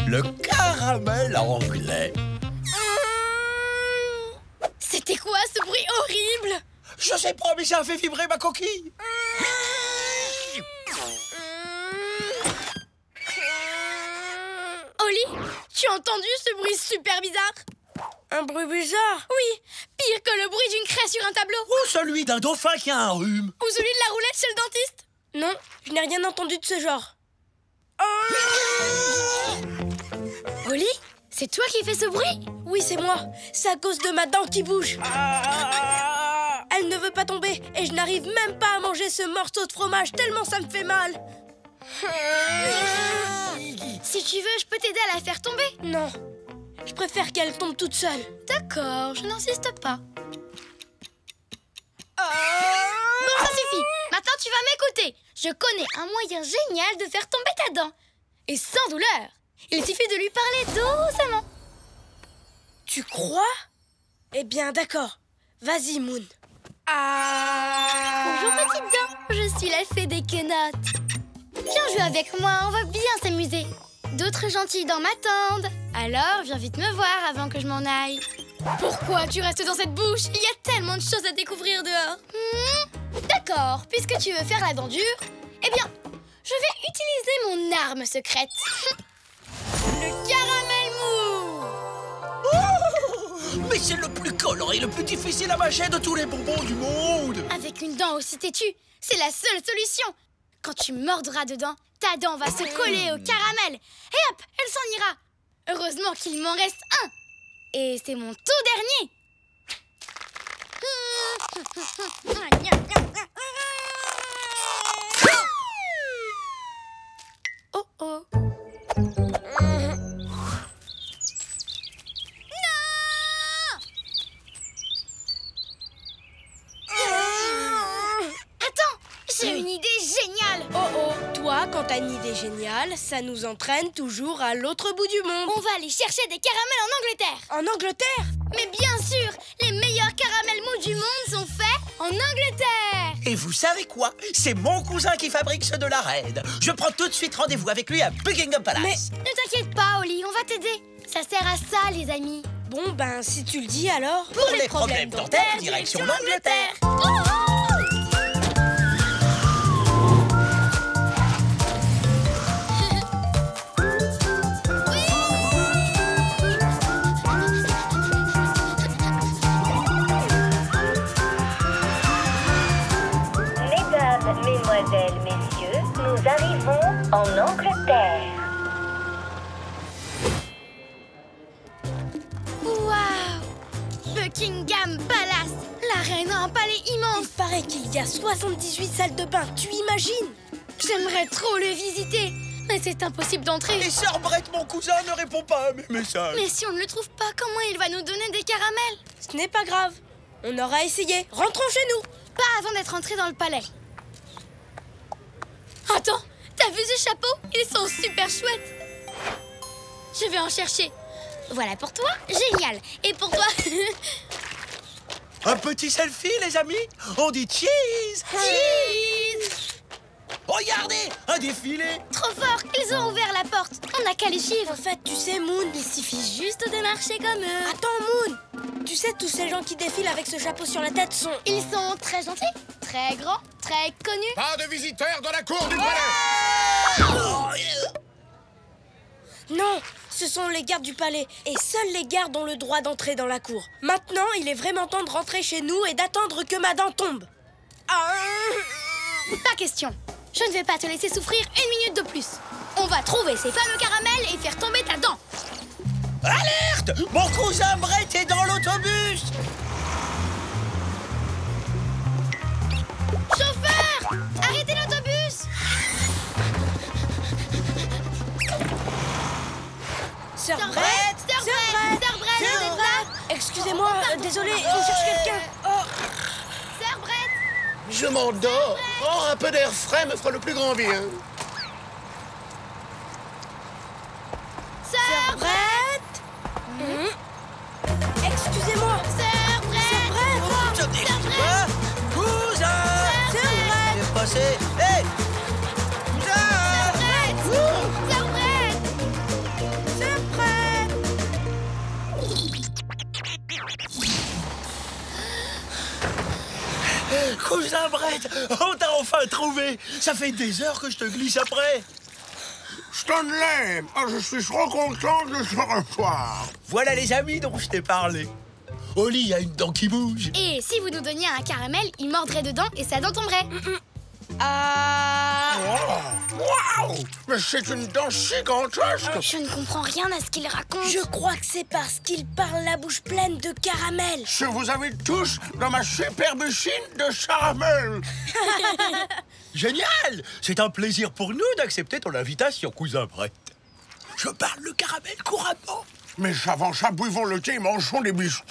Le caramel anglais. C'était quoi ce bruit horrible? Je sais pas, mais ça a fait vibrer ma coquille. Oli, tu as entendu ce bruit super bizarre? Un bruit bizarre? Oui, pire que le bruit d'une craie sur un tableau. Ou celui d'un dauphin qui a un rhume. Ou celui de la roulette chez le dentiste. Non, je n'ai rien entendu de ce genre. Oli, c'est toi qui fais ce bruit? Oui, c'est moi. C'est à cause de ma dent qui bouge. Elle ne veut pas tomber et je n'arrive même pas à manger ce morceau de fromage tellement ça me fait mal. Si tu veux, je peux t'aider à la faire tomber. Non, je préfère qu'elle tombe toute seule. D'accord, je n'insiste pas. Bon, ça suffit. Maintenant, tu vas m'écouter. Je connais un moyen génial de faire tomber ta dent. Et sans douleur. Il suffit de lui parler doucement. Tu crois? Eh bien, d'accord. Vas-y, Moon. Bonjour, petite dent. Je suis la fée des quenottes. Viens jouer avec moi, on va bien s'amuser. D'autres gentilles dents m'attendent. Alors, viens vite me voir avant que je m'en aille. Pourquoi tu restes dans cette bouche? Il y a tellement de choses à découvrir dehors. D'accord, puisque tu veux faire la dent dure, eh bien, je vais utiliser mon arme secrète. Le caramel mou. Oh, mais c'est le plus collant et le plus difficile à mâcher de tous les bonbons du monde. Avec une dent aussi têtue, c'est la seule solution. Quand tu mordras dedans, ta dent va se coller au caramel. Et hop, elle s'en ira. Heureusement qu'il m'en reste un. Et c'est mon tout dernier. Oh oh. J'ai une idée géniale. Oh oh, toi, quand t'as une idée géniale, ça nous entraîne toujours à l'autre bout du monde. On va aller chercher des caramels en Angleterre. En Angleterre? Mais bien sûr, les meilleurs caramels mous du monde sont faits en Angleterre. Et vous savez quoi? C'est mon cousin qui fabrique ceux de la reine. Je prends tout de suite rendez-vous avec lui à Buckingham Palace. Mais ne t'inquiète pas, Oli, on va t'aider. Ça sert à ça, les amis. bon, ben, si tu le dis alors... Pour les problèmes dentaires, direction l'Angleterre. Mesdemoiselles, messieurs, nous arrivons en Angleterre. Waouh! Buckingham Palace! La reine a un palais immense! Il paraît qu'il y a 78 salles de bain, tu imagines? J'aimerais trop le visiter, mais c'est impossible d'entrer. Et Sir Brett, mon cousin, ne répond pas à mes messages. Mais si on ne le trouve pas, comment il va nous donner des caramels? Ce n'est pas grave, on aura essayé. Rentrons chez nous. Pas avant d'être entré dans le palais. Attends, t'as vu ce chapeau? Ils sont super chouettes. Je vais en chercher. Voilà pour toi, génial. Et pour toi? Un petit selfie, les amis? On dit cheese. Cheese! Regardez, un défilé. Trop fort, ils ont ouvert la porte. On n'a qu'à les suivre. En fait, tu sais, Moon... Il suffit juste de marcher comme eux. Attends, Moon! Tu sais, tous ces gens qui défilent avec ce chapeau sur la tête sont... Ils sont très gentils, très grands, très connus. Pas de visiteurs dans la cour du palais! Non, ce sont les gardes du palais. Et seuls les gardes ont le droit d'entrer dans la cour. Maintenant, il est vraiment temps de rentrer chez nous et d'attendre que ma dent tombe. Pas question. Je ne vais pas te laisser souffrir une minute de plus. On va trouver ces fameux caramels et faire tomber ta dent. Alerte! Mon cousin Brett est dans l'autobus. Chauffeur! Arrêtez l'autobus! Sœur Sœur Brett! Brett! Sœur Brett! Sœur Brett, vous êtes là? Excusez-moi, désolé, on cherche quelqu'un. Sœur Brett! Je m'endors. Oh, un peu d'air frais me fera le plus grand bien. Sœur Brett! Excusez-moi. Sœur Brett! Sœur Brett! Cousin! Sœur Brett! Qu'est-ce qui est passé? Hé! Cousin! Sœur Brett! Cousin Brett, on t'a enfin trouvé. Ça fait des heures que je te glisse après. Stanley, je suis trop content de te revoir. Voilà les amis dont je t'ai parlé. Oli a une dent qui bouge. Et si vous nous donniez un caramel, il mordrait dedans et sa dent tomberait. Waouh! Mais c'est une dent gigantesque. Je ne comprends rien à ce qu'il raconte. Je crois que c'est parce qu'il parle la bouche pleine de caramel. Je vous invite tous dans ma superbe chine de caramel. Génial! C'est un plaisir pour nous d'accepter ton invitation, cousin Brett. Je parle le caramel couramment. Mais avant ça, buvons le thé et mangeons des biscuits.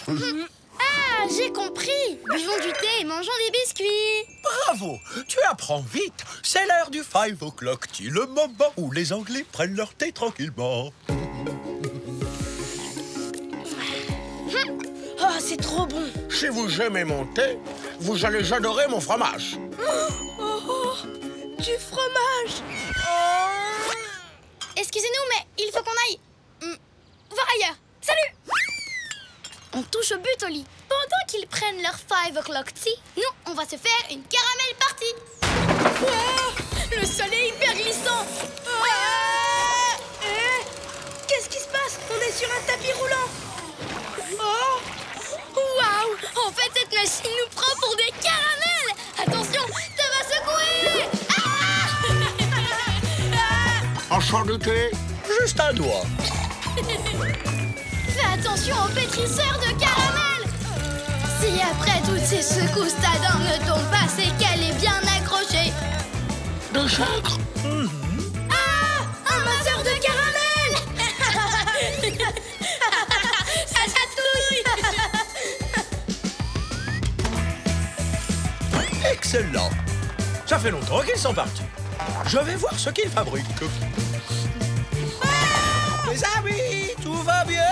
Ah, j'ai compris. Buvons du thé et mangeons des biscuits. Bravo! Tu apprends vite. C'est l'heure du 5 o'clock tea, le moment où les Anglais prennent leur thé tranquillement. Oh, c'est trop bon. Si vous aimez mon thé, vous allez adorer mon fromage. Du fromage. Excusez-nous, mais il faut qu'on aille voir ailleurs. Salut! On touche au but, Oli. Pendant qu'ils prennent leur 5 o'clock tea, nous, on va se faire une caramel party. Le sol est hyper glissant. Qu'est-ce qui se passe? On est sur un tapis roulant. Waouh! En fait, cette machine nous prend pour des caramels. Attention, ça va secouer. Enchant du thé. Juste un doigt. Fais attention au pétrisseur de caramel. Si après toutes ces secousses, ta dent ne tombe pas, c'est qu'elle est bien accrochée. De sucre. Un masseur de caramel. Ça chatouille. Excellent. Ça fait longtemps qu'ils sont partis. Je vais voir ce qu'ils fabriquent. Les amis, tout va bien?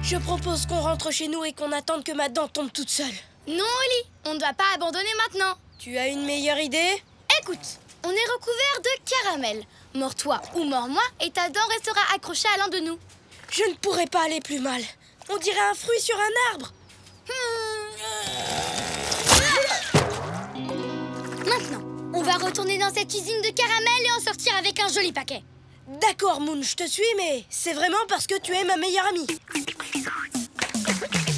Je propose qu'on rentre chez nous et qu'on attende que ma dent tombe toute seule. Non, Oli, on ne doit pas abandonner maintenant. Tu as une meilleure idée? Écoute, on est recouvert de caramel. Mords-toi ou mords-moi et ta dent restera accrochée à l'un de nous. Je ne pourrais pas aller plus mal. On dirait un fruit sur un arbre. Maintenant, on va retourner dans cette usine de caramel et en sortir avec un joli paquet. D'accord, Moon, je te suis, mais c'est vraiment parce que tu es ma meilleure amie.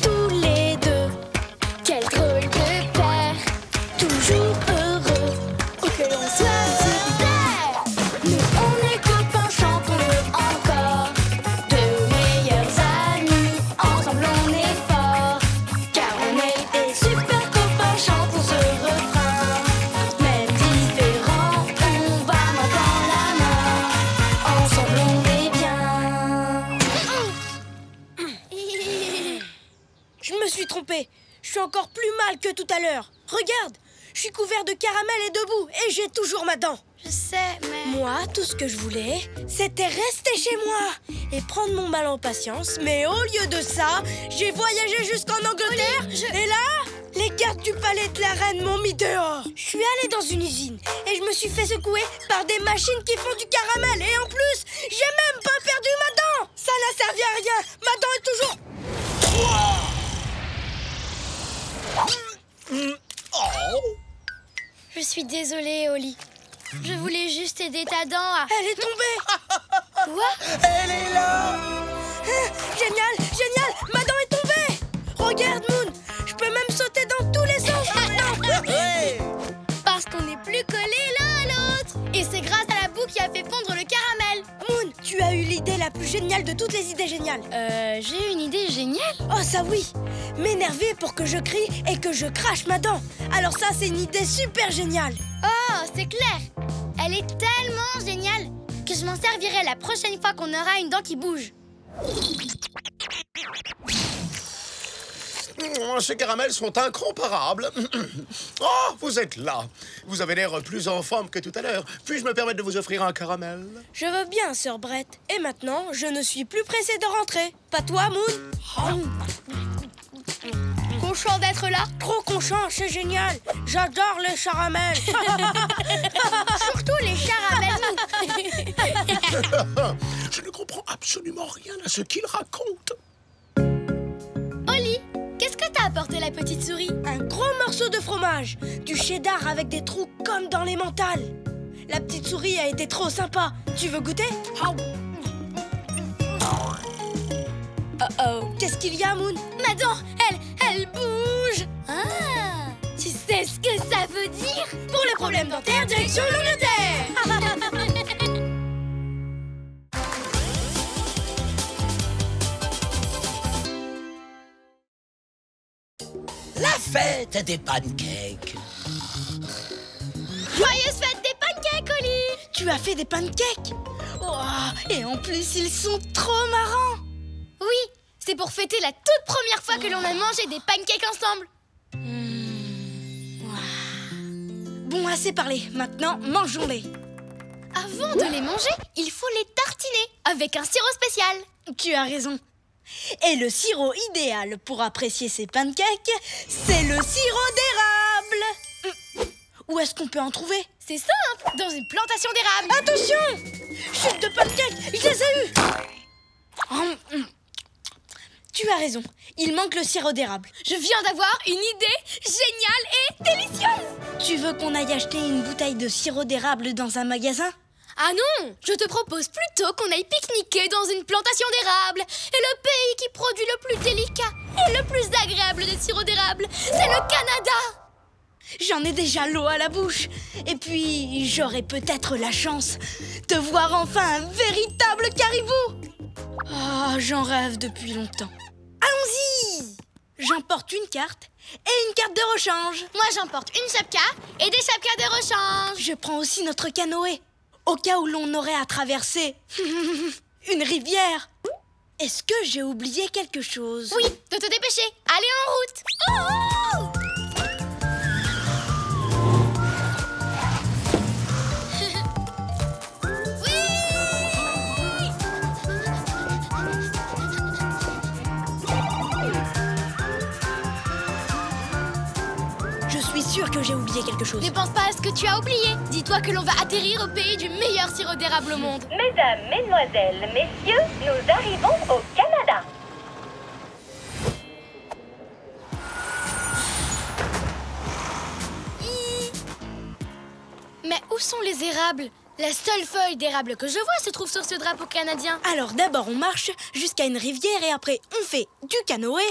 Tous les deux, quel drôle de père, toujours heureux, où que l'on soit sur terre. Nous, on est copains, chantons-le encore, de meilleurs amis, ensemble on est forts, car on est des super copains, chantons ce refrain. Même différents, on va main dans la main, ensemble on est bien. Je me suis trompée. Je suis encore plus mal que tout à l'heure. Regarde, je suis couvert de caramel et debout et j'ai toujours ma dent. Je sais, mais... Moi, tout ce que je voulais, c'était rester chez moi et prendre mon mal en patience. Mais au lieu de ça, j'ai voyagé jusqu'en Angleterre et là, les gardes du palais de la reine m'ont mis dehors. Je suis allée dans une usine et je me suis fait secouer par des machines qui font du caramel. Et en plus, j'ai même pas perdu ma dent. Ça n'a servi à rien. Ma dent est toujours... Je suis désolée, Oli. Je voulais juste aider ta dent à... Elle est tombée. Quoi? Elle est là! Génial, génial, ma dent est tombée. Regarde, Moon, je peux même sauter dans tous les sens maintenant. Parce qu'on n'est plus collés l'un à l'autre. Et c'est grâce à la boue qui a fait fondre le caramel. Moon, tu as eu l'idée la plus géniale de toutes les idées géniales. J'ai une idée géniale. Oh, ça oui. M'énerver pour que je crie et que je crache ma dent. Alors ça, c'est une idée super géniale. Oh, c'est clair. Elle est tellement géniale que je m'en servirai la prochaine fois qu'on aura une dent qui bouge. Ces caramels sont incomparables. Oh, vous êtes là. Vous avez l'air plus en forme que tout à l'heure. Puis-je me permettre de vous offrir un caramel? Je veux bien, Sir Brett. Et maintenant, je ne suis plus pressée de rentrer. Pas toi, Moon? Content d'être là. Trop content, c'est génial. J'adore les caramels. Surtout les caramels. Je ne comprends absolument rien à ce qu'il raconte. Oli, qu'est-ce que t'as apporté la petite souris? Un gros morceau de fromage, du cheddar avec des trous comme dans les mentales. La petite souris a été trop sympa. Tu veux goûter? Oh, qu'est-ce qu'il y a, Moon? Ma dent, elle bouge. Ah, tu sais ce que ça veut dire? Pour le problème dentaire, direction l'Angleterre. La fête des pancakes. Joyeuse fête des pancakes, Oli! Tu as fait des pancakes? Oh, et en plus, ils sont trop marrants. Oui, c'est pour fêter la toute première fois que l'on a mangé des pancakes ensemble. Bon, assez parlé. Maintenant, mangeons-les. Avant de les manger, il faut les tartiner avec un sirop spécial. Tu as raison. Et le sirop idéal pour apprécier ces pancakes, c'est le sirop d'érable. Où est-ce qu'on peut en trouver? C'est simple, dans une plantation d'érable. Attention! Chute de pancakes, je les ai eus. Tu as raison, il manque le sirop d'érable. Je viens d'avoir une idée géniale et délicieuse. Tu veux qu'on aille acheter une bouteille de sirop d'érable dans un magasin? Ah non, je te propose plutôt qu'on aille pique-niquer dans une plantation d'érable. Et le pays qui produit le plus délicat et le plus agréable de sirop d'érable, c'est le Canada. J'en ai déjà l'eau à la bouche. Et puis, j'aurai peut-être la chance de voir enfin un véritable caribou. Ah, j'en rêve depuis longtemps. Allons-y! J'emporte une carte et une carte de rechange. Moi, j'emporte une chapka et des chapkas de rechange. Je prends aussi notre canoë, au cas où l'on aurait à traverser une rivière. Est-ce que j'ai oublié quelque chose? Oui, de te dépêcher. Allez en route. Oh! Je suis sûre que j'ai oublié quelque chose. Ne pense pas à ce que tu as oublié. Dis-toi que l'on va atterrir au pays du meilleur sirop d'érable au monde. Mesdames, mesdemoiselles, messieurs, nous arrivons au Canada. Mais où sont les érables? La seule feuille d'érable que je vois se trouve sur ce drapeau canadien. Alors d'abord on marche jusqu'à une rivière et après on fait du canoë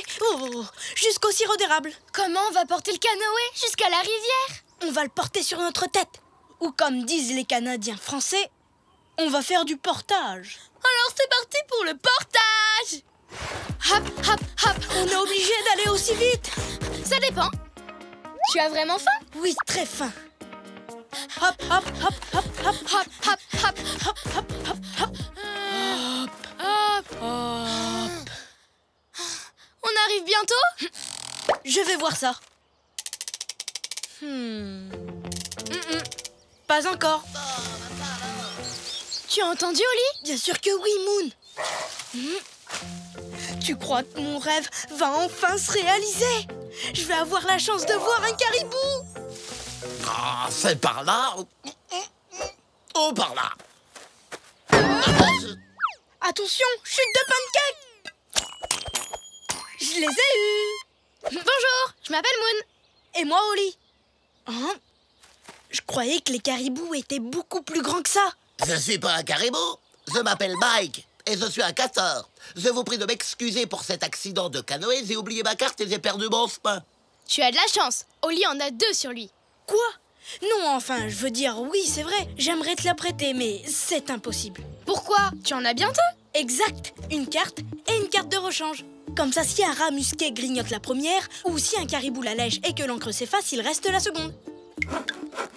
jusqu'au sirop d'érable. Comment on va porter le canoë jusqu'à la rivière? On va le porter sur notre tête. Ou comme disent les Canadiens français, on va faire du portage. Alors c'est parti pour le portage! Hop, hop, hop. On est obligé d'aller aussi vite. Ça dépend. Tu as vraiment faim? Oui, très faim. Hop, hop, hop, hop, hop, Hop, hop, hop. hop, hop, hop, hop. Hop. Hop. On arrive bientôt? Je vais voir ça. Pas encore. Tu as entendu, Oli? Bien sûr que oui, Moon. Tu crois que mon rêve va enfin se réaliser? Je vais avoir la chance de voir un caribou. Ah, c'est par là. Oh, par là. Attention, chute de pancake. Je les ai eus. Bonjour, je m'appelle Moon. Et moi, Oli. Hein? Je croyais que les caribous étaient beaucoup plus grands que ça. Je suis pas un caribou, je m'appelle Mike et je suis un castor. Je vous prie de m'excuser pour cet accident de canoë, j'ai oublié ma carte et j'ai perdu mon chemin. Tu as de la chance. Oli en a 2 sur lui. Quoi? Non, enfin, je veux dire, oui, c'est vrai. J'aimerais te la prêter, mais c'est impossible. Pourquoi? Tu en as bientôt? Exact, une carte et une carte de rechange. Comme ça, si un rat musqué grignote la première, ou si un caribou la lèche et que l'encre s'efface, il reste la seconde.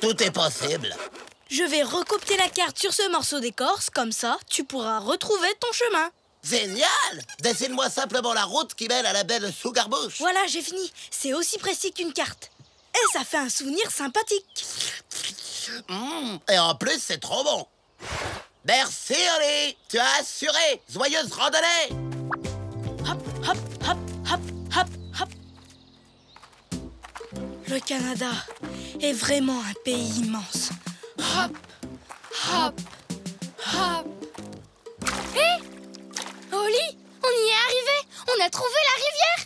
Tout est possible. Je vais recopier la carte sur ce morceau d'écorce, comme ça, tu pourras retrouver ton chemin. Génial! Dessine-moi simplement la route qui mène à la baie de Sugarbush. Voilà, j'ai fini. C'est aussi précis qu'une carte. Et ça fait un souvenir sympathique. Et en plus, c'est trop bon. Merci, Oli. Tu as assuré. Joyeuse randonnée. Hop, hop, hop, hop, hop, hop. Le Canada est vraiment un pays immense. Hop, hop, hop. Hé! Oli, on y est arrivé. On a trouvé la rivière.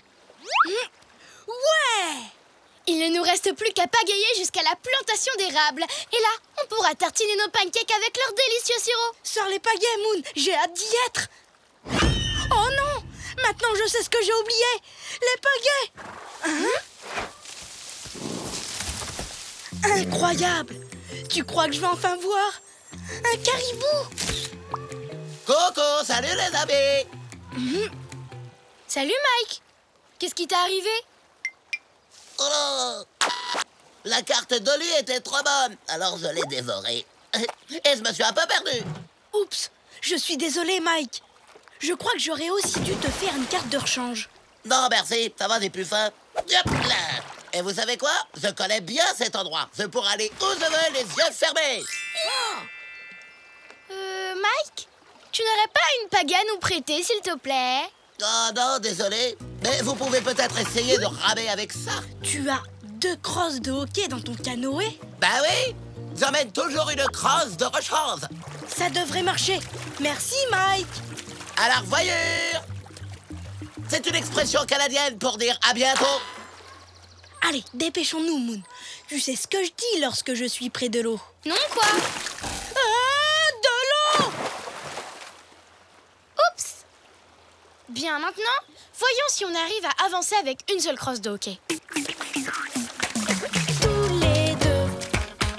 reste plus qu'à pagayer jusqu'à la plantation d'érable. Et là, on pourra tartiner nos pancakes avec leur délicieux sirop. Sors les pagaies, Moon. J'ai hâte d'y être. Oh non! Maintenant, je sais ce que j'ai oublié. Les pagaies. Incroyable! Tu crois que je vais enfin voir un caribou? Coco, salut les amis! Salut Mike. Qu'est-ce qui t'est arrivé? Oh là! La carte d'Oli était trop bonne, alors je l'ai dévorée. Et je me suis un peu perdu. Oups! Je suis désolé, Mike. Je crois que j'aurais aussi dû te faire une carte de rechange. Non, merci, ça va, j'ai plus faim. Hop là. Et vous savez quoi? Je connais bien cet endroit. Je pourrais aller où je veux, les yeux fermés. Mike, tu n'aurais pas une pagaie à nous prêter, s'il te plaît? Oh non, désolé. Mais vous pouvez peut-être essayer de ramer avec ça. Tu as 2 crosses de hockey dans ton canoë? Bah oui, j'emmène toujours une crosse de rechange. Ça devrait marcher. Merci, Mike. À la revoyure. C'est une expression canadienne pour dire à bientôt. Allez, dépêchons-nous, Moon. Tu sais ce que je dis lorsque je suis près de l'eau. Non, quoi? De l'eau! Oups! Bien, maintenant, voyons si on arrive à avancer avec une seule crosse de hockey. Tous les deux,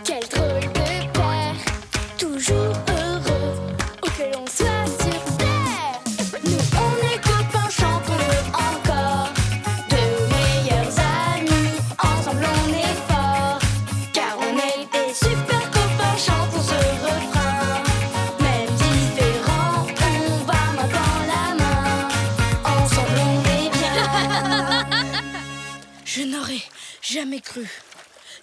quel drôle de paire, toujours heureux, où que l'on soit sur terre. Nous, on est copains, chantons-le encore, de meilleurs amis, ensemble on est forts, car on est des super copains, chantons ce refrain. Même différents, on va main dans la main, ensemble on est bien. Je n'aurais jamais cru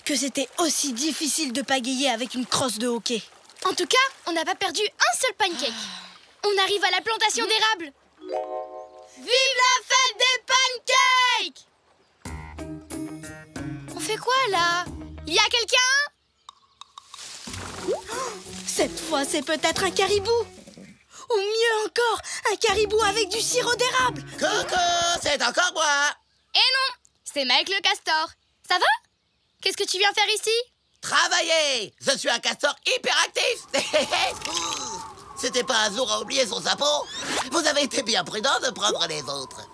que c'était aussi difficile de pagayer avec une crosse de hockey. En tout cas, on n'a pas perdu un seul pancake. On arrive à la plantation d'érable. Vive la fête des pancakes! On fait quoi là? Il y a quelqu'un? Cette fois, c'est peut-être un caribou. Ou mieux encore, un caribou avec du sirop d'érable. Coco, c'est encore moi. Eh non, c'est Mike le castor. Ça va? Qu'est-ce que tu viens faire ici? Travailler. Je suis un castor hyperactif. C'était pas un jour à oublier son sapot. Vous avez été bien prudent de prendre les autres.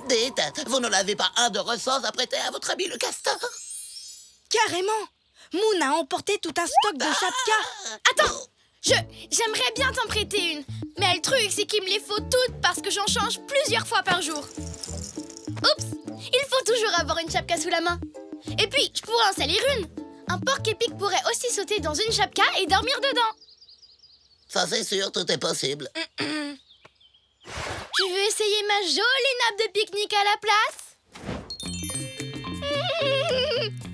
Dites, vous n'en avez pas un de ressort à prêter à votre ami le castor? Carrément. Moon a emporté tout un stock de chapkas. Attends, j'aimerais bien t'en prêter une. Mais le truc, c'est qu'il me les faut toutes parce que j'en change plusieurs fois par jour. Oups, il faut toujours avoir une chapka sous la main. Et puis, je pourrais en salir une. Un porc-épic pourrait aussi sauter dans une chapka et dormir dedans. Ça, c'est sûr, tout est possible. Tu veux essayer ma jolie nappe de pique-nique à la place?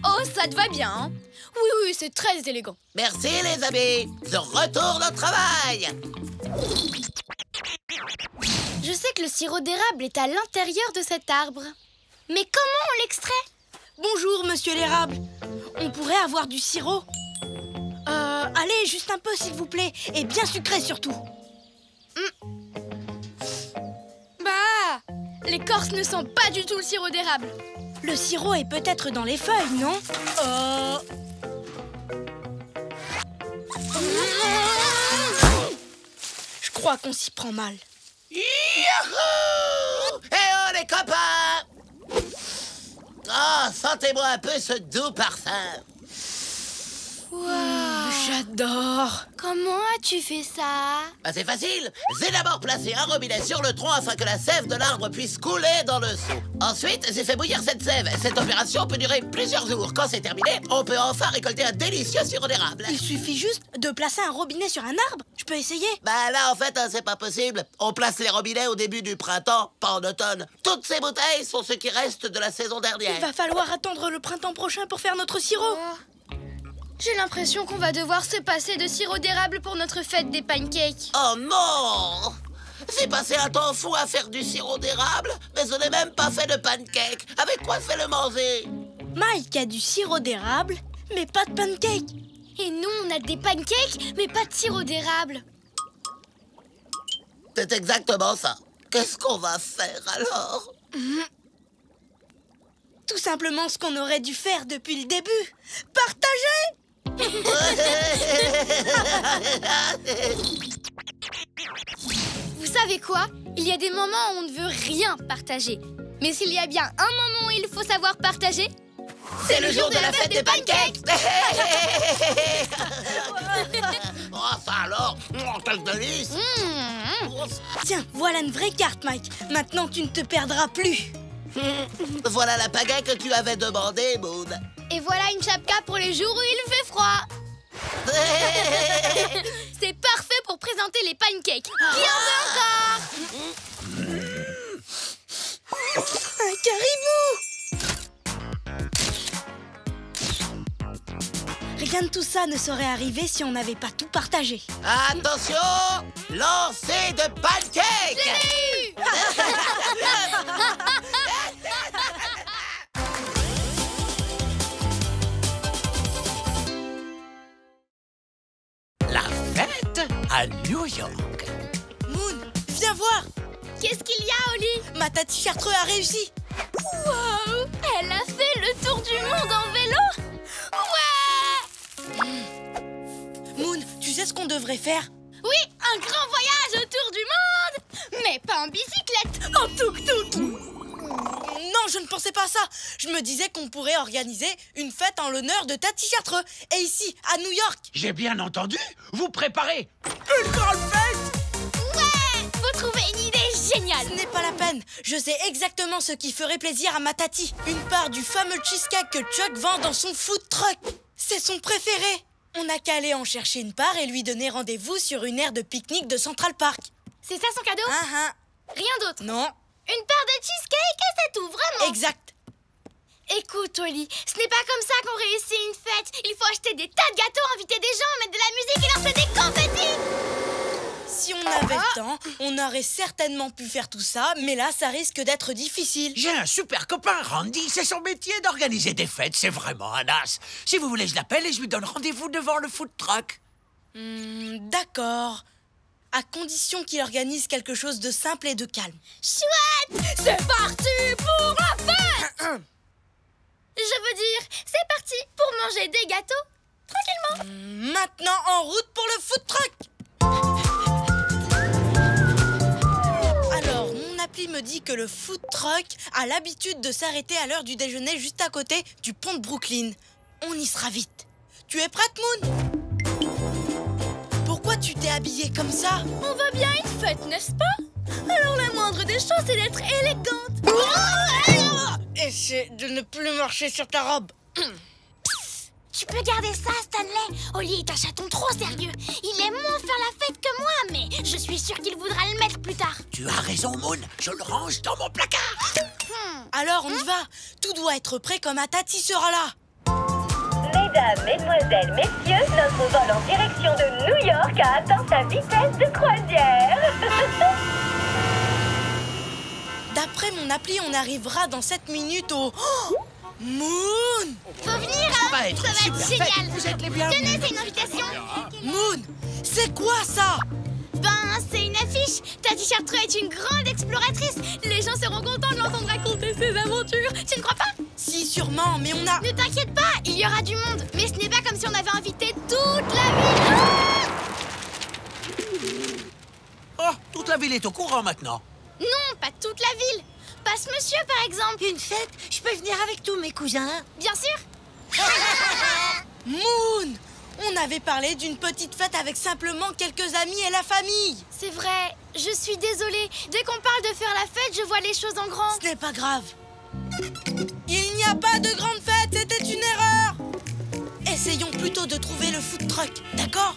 Oh, ça te va bien, hein? Oui, c'est très élégant. Merci, les amis. Je retourne au travail. Je sais que le sirop d'érable est à l'intérieur de cet arbre. Mais comment on l'extrait? Bonjour, monsieur l'érable. On pourrait avoir du sirop? Allez, juste un peu, s'il vous plaît. Et bien sucré, surtout. Bah, l'écorce ne sent pas du tout le sirop d'érable. Le sirop est peut-être dans les feuilles, non? Je crois qu'on s'y prend mal. Youhou! Eh oh, les copains! Oh, sentez-moi un peu ce doux parfum. J'adore. Comment as-tu fait ça? Bah, c'est facile. J'ai d'abord placé un robinet sur le tronc afin que la sève de l'arbre puisse couler dans le seau. Ensuite, j'ai fait bouillir cette sève. Cette opération peut durer plusieurs jours. Quand c'est terminé, on peut enfin récolter un délicieux sirop d'érable. Il suffit juste de placer un robinet sur un arbre. Je peux essayer? Bah là, en fait, c'est pas possible. On place les robinets au début du printemps, pas en automne. Toutes ces bouteilles sont ce qui reste de la saison dernière. Il va falloir attendre le printemps prochain pour faire notre sirop. J'ai l'impression qu'on va devoir se passer de sirop d'érable pour notre fête des pancakes. Oh non! J'ai passé un temps fou à faire du sirop d'érable, mais je n'ai même pas fait de pancake. Avec quoi je vais le manger? Mike a du sirop d'érable, mais pas de pancake. Et nous, on a des pancakes, mais pas de sirop d'érable. C'est exactement ça. Qu'est-ce qu'on va faire alors? Tout simplement ce qu'on aurait dû faire depuis le début. Partager! Vous savez quoi? Il y a des moments où on ne veut rien partager. Mais s'il y a bien un moment où il faut savoir partager, C'est le jour de la fête des pancakes. Oh, ça alors. Quelle délice. Tiens, voilà une vraie carte, Mike. Maintenant, tu ne te perdras plus. Voilà la pagaie que tu avais demandé, Moon. Et voilà une chapka pour les jours où il fait froid. C'est parfait pour présenter les pancakes. Qui en veut encore? Un caribou! Rien de tout ça ne serait arrivé si on n'avait pas tout partagé. Attention, lancer de pancakes. La fête à New York. Moon, viens voir! Qu'est-ce qu'il y a, Oli? Ma Tati Chartreux a réussi! Wow! Elle a fait le tour du monde en vélo? Ouais! Moon, tu sais ce qu'on devrait faire? Oui, un grand voyage autour du monde! Mais pas en bicyclette, en tuk-tuk! Non, je ne pensais pas à ça. Je me disais qu'on pourrait organiser une fête en l'honneur de Tati Chartreux. Et ici, à New York. J'ai bien entendu. Vous préparez une grande fête. Ouais! Vous trouvez une idée géniale! Ce n'est pas la peine. Je sais exactement ce qui ferait plaisir à ma Tati. Une part du fameux cheesecake que Chuck vend dans son food truck. C'est son préféré. On n'a qu'à aller en chercher une part et lui donner rendez-vous sur une aire de pique-nique de Central Park. C'est ça son cadeau? Rien d'autre? Non. Une part de cheesecake et c'est tout, vraiment? Exact. Écoute, Oli, ce n'est pas comme ça qu'on réussit une fête. Il faut acheter des tas de gâteaux, inviter des gens, mettre de la musique et lancer des confettis. Si on avait le temps, on aurait certainement pu faire tout ça, mais là, ça risque d'être difficile. J'ai un super copain, Randy. C'est son métier d'organiser des fêtes. C'est vraiment un as. Si vous voulez, je l'appelle et je lui donne rendez-vous devant le food truck. D'accord. À condition qu'il organise quelque chose de simple et de calme. Chouette! C'est parti pour la fête! Je veux dire, c'est parti pour manger des gâteaux, tranquillement. Maintenant, en route pour le food truck. Alors, mon appli me dit que le food truck a l'habitude de s'arrêter à l'heure du déjeuner juste à côté du pont de Brooklyn. On y sera vite. Tu es prête, Moon? Pourquoi tu t'es habillée comme ça? On veut bien une fête, n'est-ce pas? Alors la moindre des choses, c'est d'être élégante. Essaie de ne plus marcher sur ta robe. Tu peux garder ça, Stanley. Oli est un chaton trop sérieux. Il aime moins faire la fête que moi, mais je suis sûre qu'il voudra le mettre plus tard. Tu as raison, Moon. Je le range dans mon placard. Alors, on y va. Tout doit être prêt quand ma Tati sera là. Mesdames, mesdemoiselles, messieurs, notre vol en direction de New York a atteint sa vitesse de croisière. D'après mon appli, on arrivera dans 7 minutes au... Oh, Moon! Faut venir, hein? va être Ça va super être fête. génial. Vous êtes les bienvenus. Tenez, c'est une invitation. Moon! C'est quoi ça? Ben, c'est une affiche. Tati Chartreux est une grande exploratrice. Les gens seront contents de l'entendre raconter ses aventures. Tu ne crois pas? Si, sûrement, mais on a... Ne t'inquiète pas, il y aura du monde. Mais ce n'est pas comme si on avait invité toute la ville. Oh, toute la ville est au courant maintenant. Non, pas toute la ville. Passe monsieur, par exemple. Une fête? Je peux venir avec tous mes cousins? Bien sûr. Moon! On avait parlé d'une petite fête avec simplement quelques amis et la famille. C'est vrai, je suis désolée. Dès qu'on parle de faire la fête, je vois les choses en grand. Ce n'est pas grave. Il n'y a pas de grande fête, c'était une erreur. Essayons plutôt de trouver le food truck, d'accord?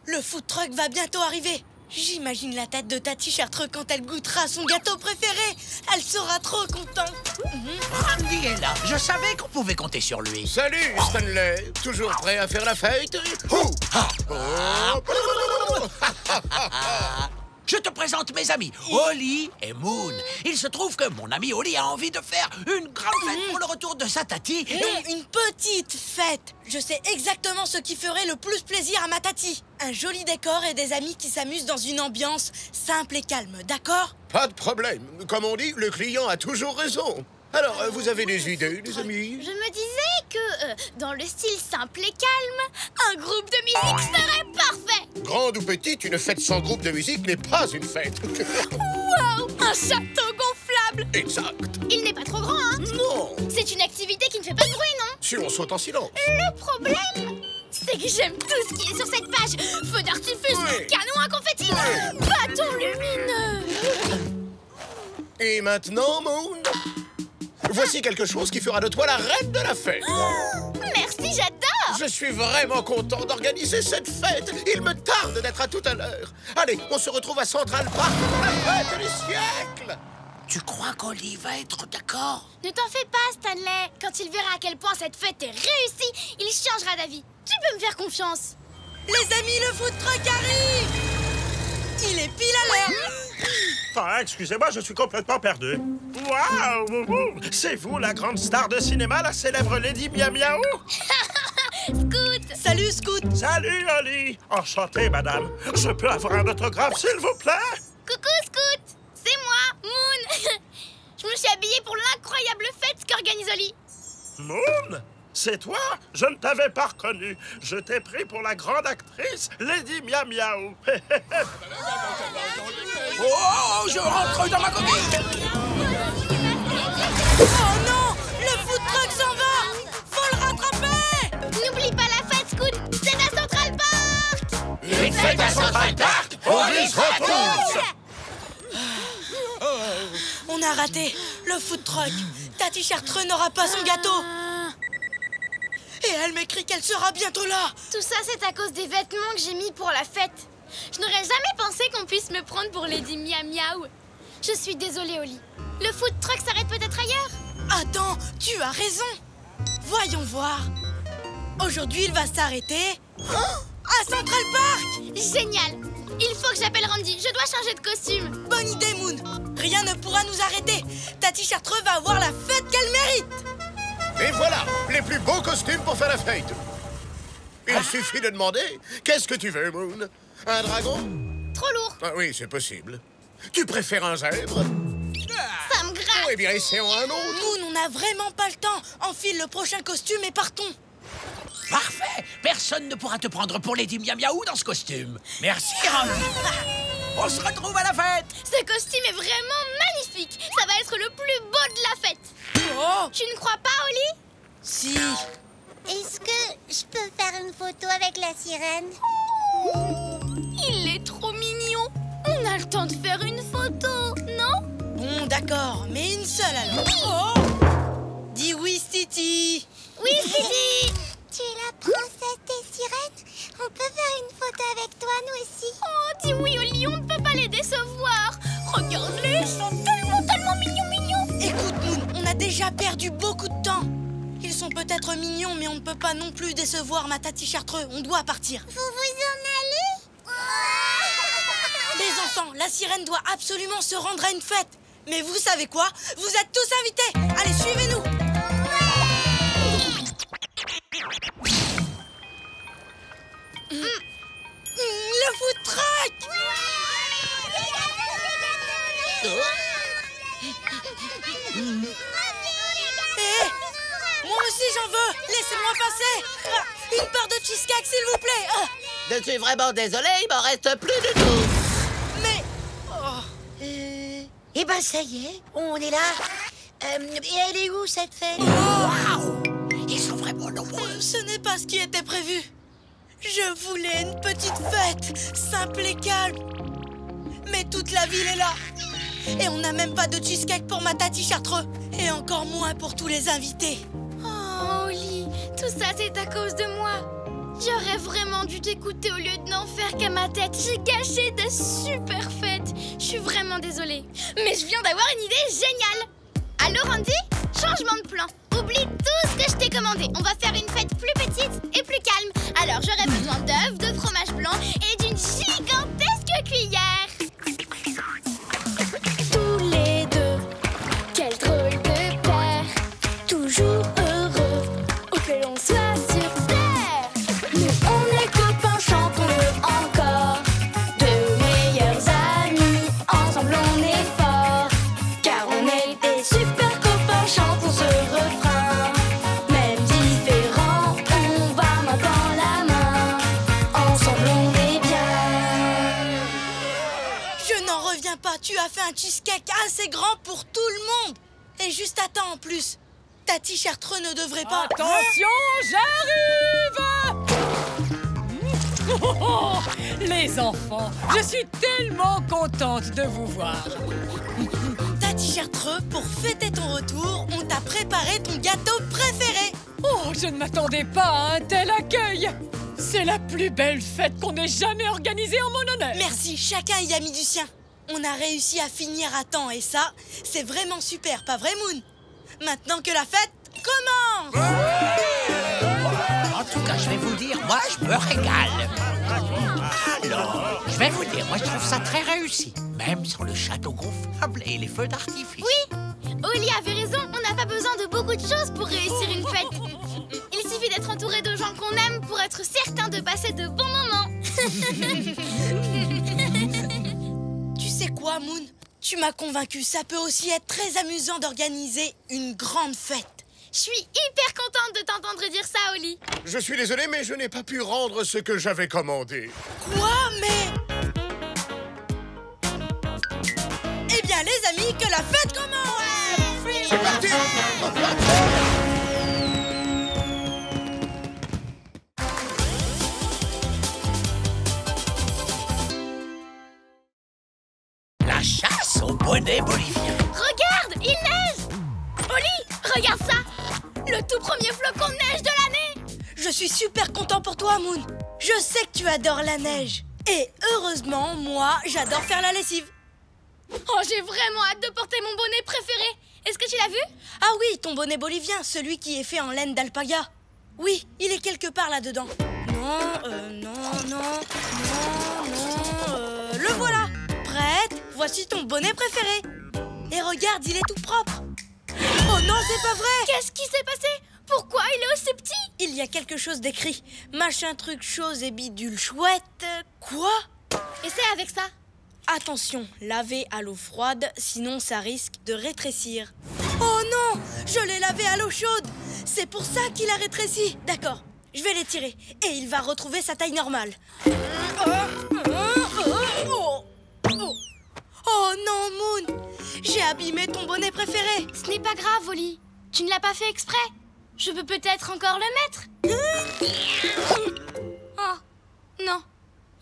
Le food truck va bientôt arriver. J'imagine la tête de Tati Chartreux quand elle goûtera son gâteau préféré. Elle sera trop contente. Randy est là. Je savais qu'on pouvait compter sur lui. Salut, Stanley. Toujours prêt à faire la fête? Je te présente mes amis, Holly et Moon. Il se trouve que mon ami Holly a envie de faire une grande fête pour le retour de sa tati. Une petite fête. Je sais exactement ce qui ferait le plus plaisir à ma tati. Un joli décor et des amis qui s'amusent dans une ambiance simple et calme, d'accord? Pas de problème. Comme on dit, le client a toujours raison. Alors, vous avez des idées, les amis? Je me disais que, dans le style simple et calme, un groupe de musique serait parfait. Grande ou petite, une fête sans groupe de musique n'est pas une fête. Wow, un château gonflable. Exact. Il n'est pas trop grand, hein? Non. C'est une activité qui ne fait pas de bruit, non? Si on saute en silence. Le problème, c'est que j'aime tout ce qui est sur cette page. Feu d'artifice, Oui. canon à confetti, bâton lumineux. Et maintenant, Moon, voici quelque chose qui fera de toi la reine de la fête. Merci, j'adore. Je suis vraiment content d'organiser cette fête. Il me tarde d'être à tout à l'heure. Allez, on se retrouve à Central Park pour la fête du siècle. Tu crois qu'Holly va être d'accord? Ne t'en fais pas, Stanley. Quand il verra à quel point cette fête est réussie, il changera d'avis. Tu peux me faire confiance. Les amis, le food truck arrive. Il est pile à l'heure. Ah, excusez-moi, je suis complètement perdu. Waouh! C'est vous, la grande star de cinéma, la célèbre Lady Miam Miaou? Scoot. Salut, Scoot. Salut, Holly! Enchanté, madame. Je peux avoir un autographe, s'il vous plaît? Coucou, Scoot. C'est moi, Moon. Je me suis habillée pour l'incroyable fête qu'organise Holly. Moon? C'est toi? Je ne t'avais pas reconnu. Je t'ai pris pour la grande actrice Lady Miam Miaou. Oh, je rentre dans ma coquille. Oh non, le food truck s'en va. Faut le rattraper. N'oublie pas la fête, Scoot. C'est à Central Park. Une fête à Central Park, Holly se retrouve. On a raté le food truck. Tati Chartreux n'aura pas son gâteau. Et elle m'écrit qu'elle sera bientôt là. Tout ça, c'est à cause des vêtements que j'ai mis pour la fête. Je n'aurais jamais pensé qu'on puisse me prendre pour Lady Miam Miaou. Je suis désolée, Holly. Le food truck s'arrête peut-être ailleurs? Attends, tu as raison. Voyons voir. Aujourd'hui, il va s'arrêter à Central Park. Génial. Il faut que j'appelle Randy. Je dois changer de costume. Bonne idée, Moon. Rien ne pourra nous arrêter. Tati Chartreux va avoir la fête qu'elle mérite. Et voilà, les plus beaux costumes pour faire la fête. Il suffit de demander. Qu'est-ce que tu veux, Moon? Un dragon? Trop lourd. Ah oui, c'est possible. Tu préfères un zèbre? Ça me gratte. Oh, eh bien, essayons un autre. Moon, on n'a vraiment pas le temps. Enfile le prochain costume et partons. Parfait. Personne ne pourra te prendre pour Lady Miam Miaou dans ce costume. Merci, Randy. On se retrouve à la fête. Ce costume est vraiment magnifique. Ça va être le plus beau de la fête. Oh, Tu ne crois pas, Holly? si. Est-ce que je peux faire une photo avec la sirène? Il est trop mignon. On a le temps de faire une photo, non? Bon, d'accord, mais une seule alors. Oh, dis oui, Titi. Oui, Sidi. Tu es la princesse des sirènes? On peut faire une photo avec toi, nous aussi? Oh, dis oui, Holly, on ne peut pas les décevoir. Regarde-les, ils sont tellement mignons. Écoute, Moon, on a déjà perdu beaucoup de temps. Ils sont peut-être mignons, mais on ne peut pas non plus décevoir ma Tati Chartreux. On doit partir. Vous vous en allez? Les enfants, la sirène doit absolument se rendre à une fête. Mais vous savez quoi? Vous êtes tous invités. Allez, suivez-nous. Le food truck. Moi aussi j'en veux. Laissez-moi passer. Une part de cheesecake, s'il vous plaît. Je suis vraiment désolé, il m'en reste plus du tout. Mais... Eh ben, ça y est, on est là. Et elle est où, cette fête? Waouh! Ils sont vraiment nombreux. Ce n'est pas ce qui était prévu. Je voulais une petite fête, simple et calme. Mais toute la ville est là. Et on n'a même pas de cheesecake pour ma Tati Chartreux. Et encore moins pour tous les invités. Oh, Holly, tout ça, c'est à cause de moi. J'aurais vraiment dû t'écouter au lieu de n'en faire qu'à ma tête. J'ai gâché de super fêtes. Je suis vraiment désolée. Mais je viens d'avoir une idée géniale. Allô, Randy? Changement de plan. Oublie tout ce que je t'ai commandé. On va faire une fête plus petite et plus calme. Alors, j'aurai besoin d'œufs, de fromage blanc et d'une gigantesque cuillère. tu as fait un cheesecake assez grand pour tout le monde. Et juste à temps en plus. Ta t-shirt ne devrait pas... Attention, j'arrive! Les enfants, je suis tellement contente de vous voir. Ta t-shirt pour fêter ton retour, on t'a préparé ton gâteau préféré. Oh, je ne m'attendais pas à un tel accueil. C'est la plus belle fête qu'on ait jamais organisée en mon honneur. Merci, chacun y a mis du sien. On a réussi à finir à temps et ça, c'est vraiment super, pas vrai Moon? Maintenant que la fête commence! En tout cas, je vais vous dire, moi, je me régale. Alors, je vais vous dire, moi, je trouve ça très réussi. Même sur le château gonflable et les feux d'artifice. Oui, Oli avait raison, on n'a pas besoin de beaucoup de choses pour réussir une fête. Il suffit d'être entouré de gens qu'on aime pour être certain de passer de bons moments. Tu sais quoi, Moon? Tu m'as convaincu, ça peut aussi être très amusant d'organiser une grande fête. Je suis hyper contente de t'entendre dire ça, Oli. Je suis désolé, mais je n'ai pas pu rendre ce que j'avais commandé. Quoi? Mais... Eh bien, les amis, que la fête commence! C'est parti! La chasse au bonnet bolivien. Regarde, il neige! Oli, regarde ça! Le tout premier flocon de neige de l'année! Je suis super content pour toi, Moon. Je sais que tu adores la neige. Et heureusement, moi, j'adore faire la lessive. Oh, j'ai vraiment hâte de porter mon bonnet préféré. Est-ce que tu l'as vu? Ah oui, ton bonnet bolivien, celui qui est fait en laine d'alpaga. Oui, il est quelque part là-dedans. Non, le voilà. Prête? Voici ton bonnet préféré. Et regarde, il est tout propre. Oh non, c'est pas vrai! Qu'est-ce qui s'est passé? Pourquoi il est aussi petit? Il y a quelque chose d'écrit. Machin truc chose et bidule chouette. Quoi? Essaie avec ça. Attention, laver à l'eau froide, sinon ça risque de rétrécir. Oh non! Je l'ai lavé à l'eau chaude! C'est pour ça qu'il a rétréci. D'accord, je vais l'étirer et il va retrouver sa taille normale. Oh non, Moon! J'ai abîmé ton bonnet préféré. Ce n'est pas grave, Oli. Tu ne l'as pas fait exprès. Je peux peut-être encore le mettre. Oh, non.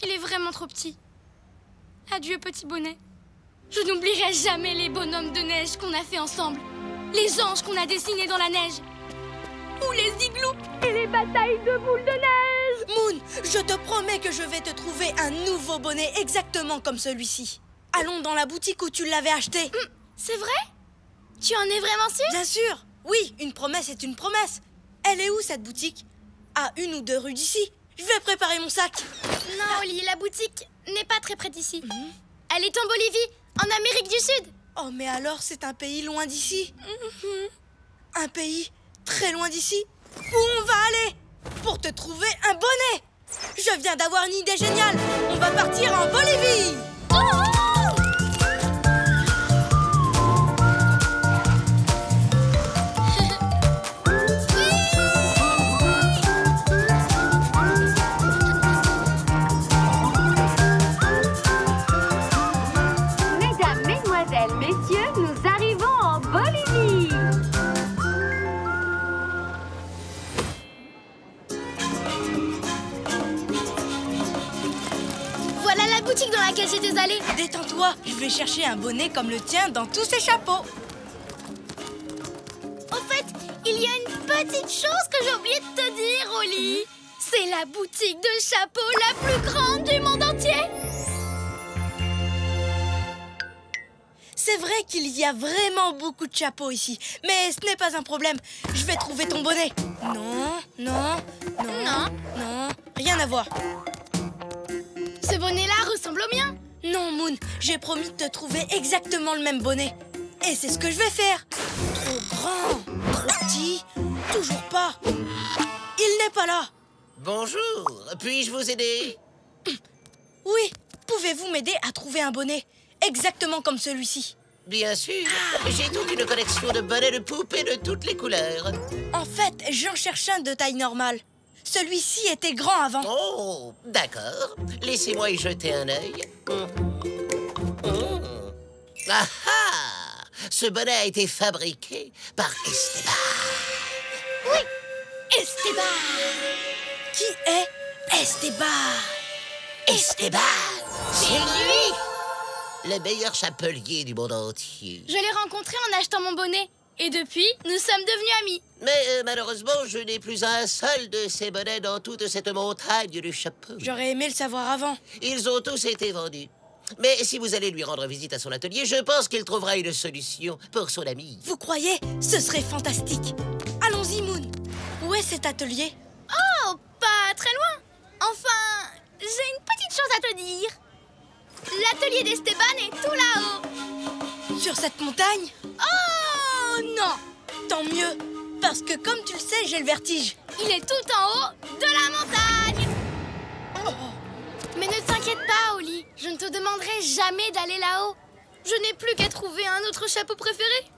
Il est vraiment trop petit. Adieu, petit bonnet. Je n'oublierai jamais les bonhommes de neige qu'on a fait ensemble. Les anges qu'on a dessinés dans la neige. Ou les igloos et les batailles de boules de neige. Moon, je te promets que je vais te trouver un nouveau bonnet exactement comme celui-ci. Allons dans la boutique où tu l'avais acheté. C'est vrai? Tu en es vraiment sûre? Bien sûr. Oui, une promesse est une promesse. Elle est où, cette boutique? À 1 ou 2 rues d'ici. Je vais préparer mon sac. Non, Oli, la boutique n'est pas très près d'ici. Elle est en Bolivie, en Amérique du Sud. Oh, mais alors c'est un pays loin d'ici. Un pays très loin d'ici. Où on va aller pour te trouver un bonnet? Je viens d'avoir une idée géniale. On va partir en Bolivie. Dans laquelle j'étais allée. Détends-toi, je vais chercher un bonnet comme le tien dans tous ces chapeaux. Au fait, il y a une petite chose que j'ai oublié de te dire, Oli. C'est la boutique de chapeaux la plus grande du monde entier. C'est vrai qu'il y a vraiment beaucoup de chapeaux ici, mais ce n'est pas un problème. Je vais trouver ton bonnet. Non, rien à voir. Ce bonnet-là ressemble au mien. Non, Moon, j'ai promis de te trouver exactement le même bonnet. Et c'est ce que je vais faire. Trop grand, trop petit, toujours pas. Il n'est pas là. Bonjour, puis-je vous aider? Oui, pouvez-vous m'aider à trouver un bonnet exactement comme celui-ci? Bien sûr, j'ai toute une collection de bonnets de poupées de toutes les couleurs. En fait, j'en cherche un de taille normale. Celui-ci était grand avant. Oh, d'accord. Laissez-moi y jeter un œil. Ah ah! Ce bonnet a été fabriqué par Esteban. Oui, Esteban. Qui est Esteban? Esteban, c'est lui! Le meilleur chapelier du monde entier. Je l'ai rencontré en achetant mon bonnet. Et depuis, nous sommes devenus amis. Mais malheureusement, je n'ai plus un seul de ces bonnets dans toute cette montagne de chapeaux. J'aurais aimé le savoir avant. Ils ont tous été vendus. Mais si vous allez lui rendre visite à son atelier, je pense qu'il trouvera une solution pour son ami. Vous croyez? Ce serait fantastique. Allons-y, Moon. Où est cet atelier? Oh, pas très loin. Enfin, j'ai une petite chose à te dire. L'atelier d'Esteban est tout là-haut. Sur cette montagne? Oh non! Tant mieux, parce que comme tu le sais, j'ai le vertige. Il est tout en haut de la montagne. Mais ne t'inquiète pas, Oli. Je ne te demanderai jamais d'aller là-haut. Je n'ai plus qu'à trouver un autre chapeau préféré.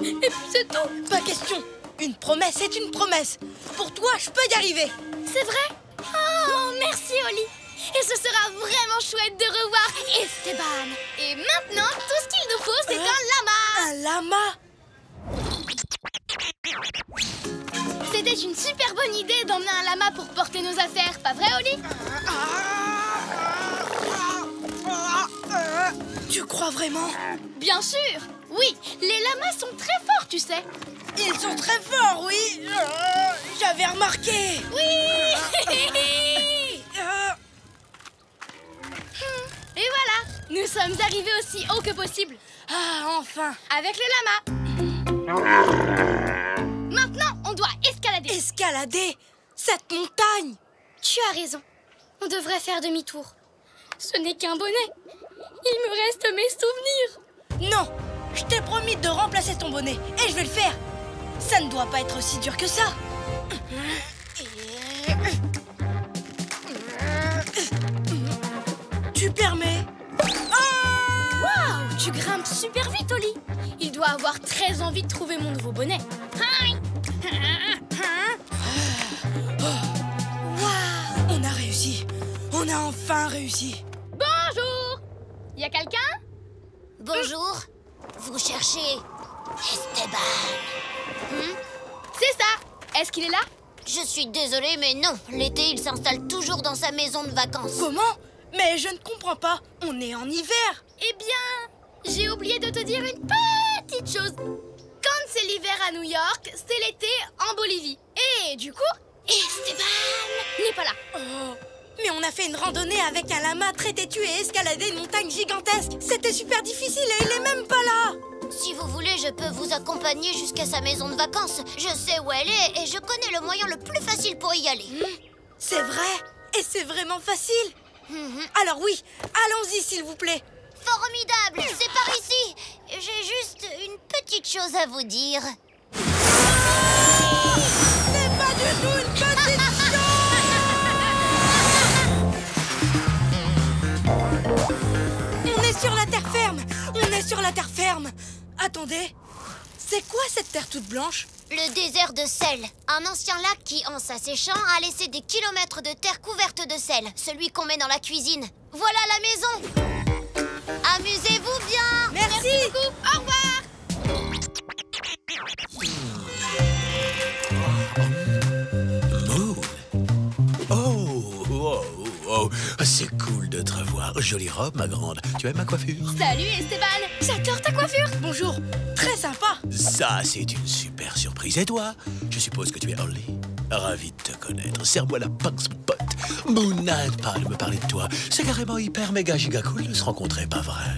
Et puis c'est tout. Pas question. Une promesse est une promesse. Pour toi, je peux y arriver. C'est vrai? Oh, merci, Oli. Et ce sera vraiment chouette de revoir Esteban. Et maintenant, tout ce qu'il nous faut, c'est un lama. Un lama? C'était une super bonne idée d'emmener un lama pour porter nos affaires, pas vrai, Oli? Tu crois vraiment? Bien sûr. Oui, les lamas sont très forts, tu sais. Ils sont très forts, oui. J'avais remarqué. Oui. Et voilà, nous sommes arrivés aussi haut que possible. Ah, enfin. Avec le lama. Maintenant, on doit escalader. Escalader cette montagne? Tu as raison. On devrait faire demi-tour. Ce n'est qu'un bonnet. Il me reste mes souvenirs. Non, je t'ai promis de remplacer ton bonnet. Et je vais le faire. Ça ne doit pas être aussi dur que ça. Tu permets? Waouh, tu grimpes super vite, Oli. Il doit avoir très envie de trouver mon nouveau bonnet. Waouh, on a réussi. On a enfin réussi. Bonjour. Y a quelqu'un? Bonjour. Vous cherchez Esteban? C'est ça. Est-ce qu'il est là? Je suis désolée, mais non. L'été, il s'installe toujours dans sa maison de vacances. Comment? Mais je ne comprends pas. On est en hiver. Eh bien, j'ai oublié de te dire une petite chose. Quand c'est l'hiver à New York, c'est l'été en Bolivie. Et du coup, Esteban n'est pas là. Oh, mais on a fait une randonnée avec un lama très têtu et escaladé une montagne gigantesque. C'était super difficile et il est même pas là. Si vous voulez, je peux vous accompagner jusqu'à sa maison de vacances. Je sais où elle est et je connais le moyen le plus facile pour y aller. C'est vrai? Et c'est vraiment facile? Alors oui, allons-y s'il vous plaît. Formidable, c'est par ici. J'ai juste une petite chose à vous dire. C'est pas du tout une petite chose. On est sur la terre ferme. On est sur la terre ferme. Attendez, c'est quoi cette terre toute blanche? Le désert de sel. Un ancien lac qui, en s'asséchant, a laissé des kilomètres de terre couverte de sel. Celui qu'on met dans la cuisine. Voilà la maison. Amusez-vous bien. Merci beaucoup. Au revoir. Moon. Oh, c'est cool de te revoir. Jolie robe, ma grande. Tu aimes ma coiffure? Salut Esteban. J'adore ta coiffure. Bonjour, très sympa. Ça, c'est une super surprise. Et toi? Je suppose que tu es Oli. Ravi de te connaître. Serre-moi la pince, mon pote. Moon n'arrête pas de me parler de toi. C'est carrément hyper méga giga cool de se rencontrer, pas vrai?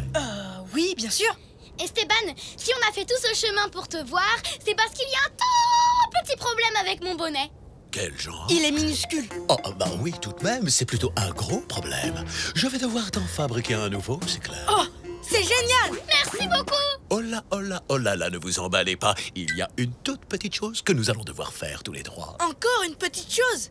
Oui, bien sûr. Esteban, si on a fait tout ce chemin pour te voir, c'est parce qu'il y a un tout petit problème avec mon bonnet. Quel genre? Il est minuscule. Oh, bah oui, tout de même, c'est plutôt un gros problème. Je vais devoir t'en fabriquer un nouveau, c'est clair. Oh, c'est génial. Merci beaucoup. Oh là là, ne vous emballez pas. Il y a une toute petite chose que nous allons devoir faire tous les trois. Encore une petite chose.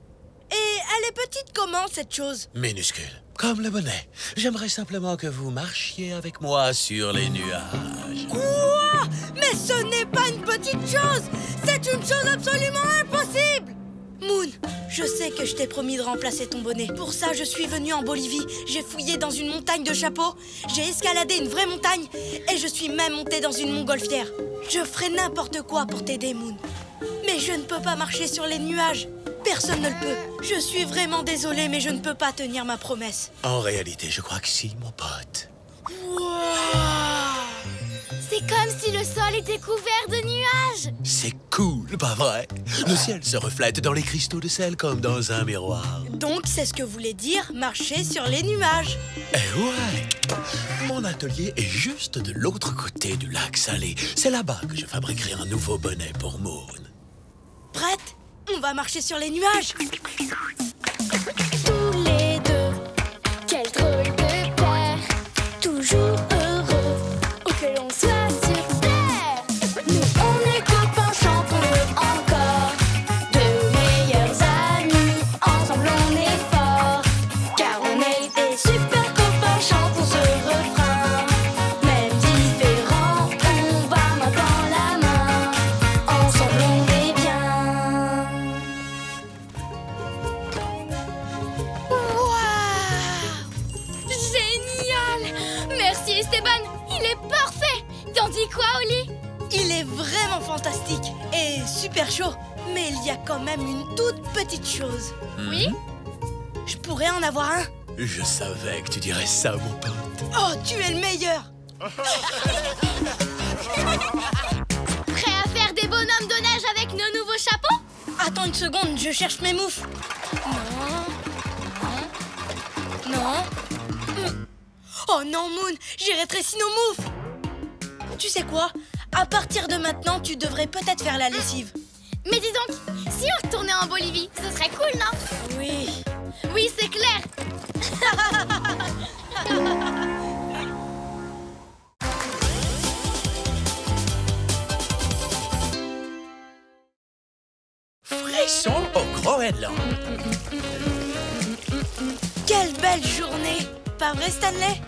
Et elle est petite comment, cette chose? Minuscule, comme le bonnet. J'aimerais simplement que vous marchiez avec moi sur les nuages. Quoi? Mais ce n'est pas une petite chose. C'est une chose absolument impossible. Moon, je sais que je t'ai promis de remplacer ton bonnet. Pour ça, je suis venue en Bolivie. J'ai fouillé dans une montagne de chapeaux. J'ai escaladé une vraie montagne. Et je suis même montée dans une montgolfière. Je ferai n'importe quoi pour t'aider, Moon. Mais je ne peux pas marcher sur les nuages. Personne ne le peut. Je suis vraiment désolée, mais je ne peux pas tenir ma promesse. En réalité, je crois que si, mon pote. Wow. C'est comme si le sol était couvert de nuages. C'est cool, pas vrai? Le ciel se reflète dans les cristaux de sel comme dans un miroir. Donc, c'est ce que voulait dire marcher sur les nuages. Eh ouais! Mon atelier est juste de l'autre côté du lac Salé. C'est là-bas que je fabriquerai un nouveau bonnet pour Moon. Prête? On va marcher sur les nuages. Tous les deux, quel drôle de paire. Toujours heureux, où que l'on soit sur terre. Nous, on est copains, chantons-le encore. De meilleurs amis, ensemble on est forts. Car on est des super copains, chantons ce refrain. Même différents, on va main dans la main. Ensemble on est bien. Génial! Merci Esteban, il est parfait! T'en dis quoi, Oli? Il est vraiment fantastique et super chaud. Mais il y a quand même une toute petite chose. Oui? Je pourrais en avoir un. Je savais que tu dirais ça, mon pote. Oh, tu es le meilleur. Prêt à faire des bonhommes de neige avec nos nouveaux chapeaux? Attends une seconde, je cherche mes moufles. Non. Oh non, Moon, j'ai rétréci nos moufles. Tu sais quoi? À partir de maintenant, tu devrais peut-être faire la lessive. Mais dis donc, si on retournait en Bolivie, ce serait cool, non? Oui. Oui, c'est clair. Frisson au Groenland. Quelle belle journée. Pas vrai, Stanley?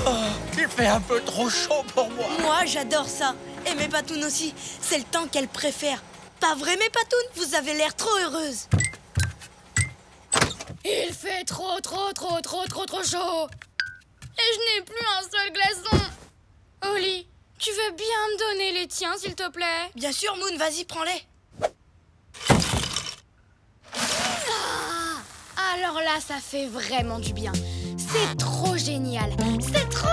Oh, il fait un peu trop chaud pour moi. Moi, j'adore ça. Et mes patounes aussi. C'est le temps qu'elles préfèrent. Pas vrai, mes patounes? Vous avez l'air trop heureuses. Il fait trop chaud. Et je n'ai plus un seul glaçon. Oli, tu veux bien me donner les tiens, s'il te plaît? Bien sûr, Moon, vas-y, prends-les. Alors là, ça fait vraiment du bien. C'est trop génial. C'est trop.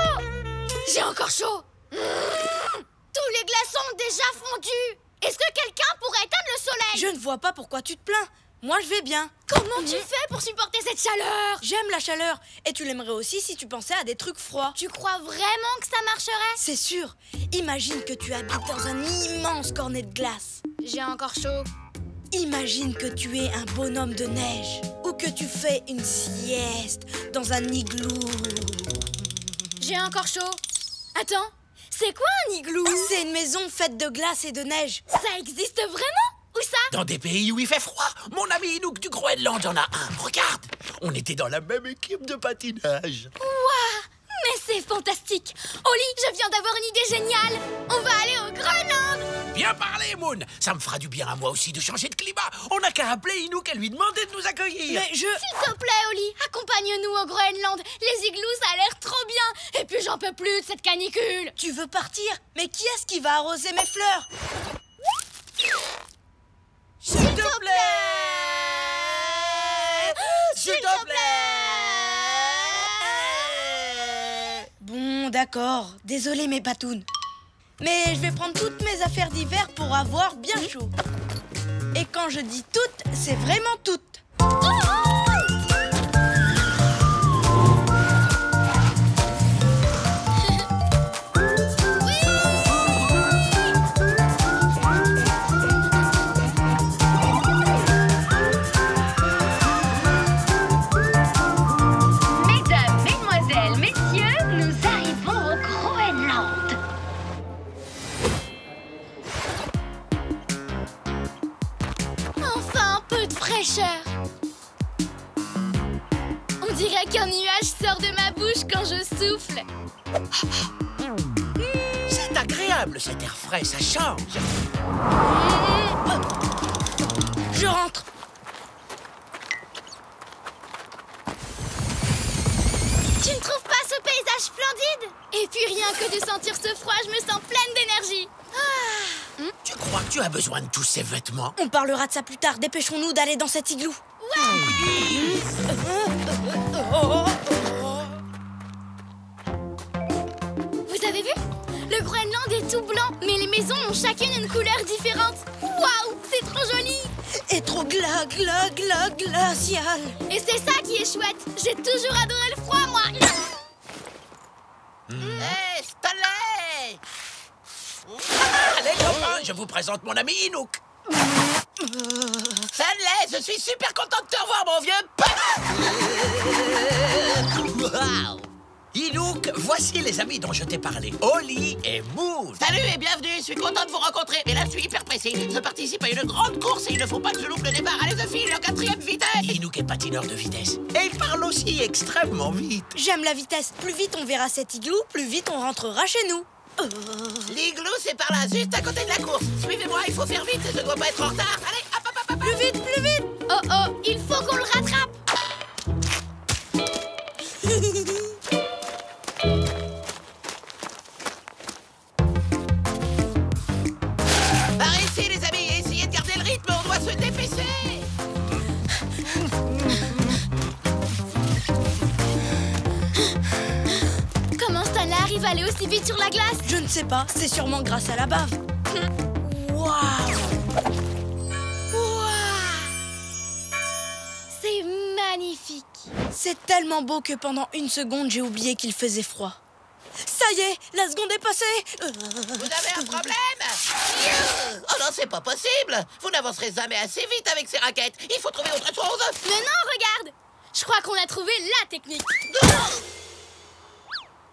J'ai encore chaud. Tous les glaçons ont déjà fondu. Est-ce que quelqu'un pourrait éteindre le soleil? Je ne vois pas pourquoi tu te plains. Moi, je vais bien. Comment tu fais pour supporter cette chaleur? J'aime la chaleur. Et tu l'aimerais aussi si tu pensais à des trucs froids. Tu crois vraiment que ça marcherait? C'est sûr. Imagine que tu habites dans un immense cornet de glace. J'ai encore chaud. Imagine que tu es un bonhomme de neige. Ou que tu fais une sieste dans un igloo. J'ai encore chaud. Attends, c'est quoi un igloo? C'est une maison faite de glace et de neige. Ça existe vraiment? Où ça? Dans des pays où il fait froid. Mon ami Inouk du Groenland en a un. Regarde, on était dans la même équipe de patinage. Waouh! Mais c'est fantastique! Oli, je viens d'avoir une idée géniale! On va aller au Groenland! Bien parlé, Moon. Ça me fera du bien à moi aussi de changer de climat. On n'a qu'à appeler Inouk et lui demander de nous accueillir. Mais je... S'il te plaît, Oli, accompagne-nous au Groenland. Les igloos, ça a l'air trop bien. Et puis j'en peux plus de cette canicule. Tu veux partir? Mais qui est-ce qui va arroser mes fleurs? S'il te plaît! S'il te plaît! Bon, d'accord. Désolé, mes patounes. Mais je vais prendre toutes mes affaires d'hiver pour avoir bien chaud. Et quand je dis toutes, c'est vraiment toutes. Mesdames, mesdemoiselles, messieurs, nous arrivons au Groenland. Enfin, un peu de fraîcheur. On dirait qu'un nuage sort de ma bouche quand je souffle. C'est agréable cet air frais, ça change. Je rentre. Tu ne trouves pas ce paysage splendide? Et puis rien que de sentir ce froid, je me sens pleine d'énergie. Tu crois que tu as besoin de tous ces vêtements? On parlera de ça plus tard. Dépêchons-nous d'aller dans cet igloo. Vous avez vu? Le Groenland est tout blanc, mais les maisons ont chacune une couleur différente. Waouh, c'est trop joli! Et trop glacial. Et c'est ça qui est chouette. J'ai toujours adoré le froid, moi. Hé, Stanley! Allez, copains, je vous présente mon ami Inouk. Stanley, je suis super content de te revoir, mon vieux. Waouh! Inouk, voici les amis dont je t'ai parlé, Oli et Moon. Salut et bienvenue, je suis content de vous rencontrer. Mais là, je suis hyper pressé. Je participe à une grande course et il ne faut pas que je loupe le départ. Allez, Sophie, le 4e vitesse. Inouk est patineur de vitesse. Et il parle aussi extrêmement vite. J'aime la vitesse. Plus vite on verra cet igloo, plus vite on rentrera chez nous. L'igloo, c'est par là, juste à côté de la course. Suivez-moi, il faut faire vite, je dois pas être en retard. Allez, hop, hop, hop, hop. Plus vite, plus vite. Oh oh, il faut qu'on le rattrape. Par ici, les amis, essayez de garder le rythme, on doit se dépêcher. Comment Stanley arrive à aller aussi vite sur la glace? Je ne sais pas, c'est sûrement grâce à la bave. Waouh! C'est magnifique. C'est tellement beau que pendant une seconde, j'ai oublié qu'il faisait froid. Ça y est, la seconde est passée. Vous avez un problème? Oh non, c'est pas possible. Vous n'avancerez jamais assez vite avec ces raquettes. Il faut trouver autre chose. Mais non, regarde. Je crois qu'on a trouvé la technique.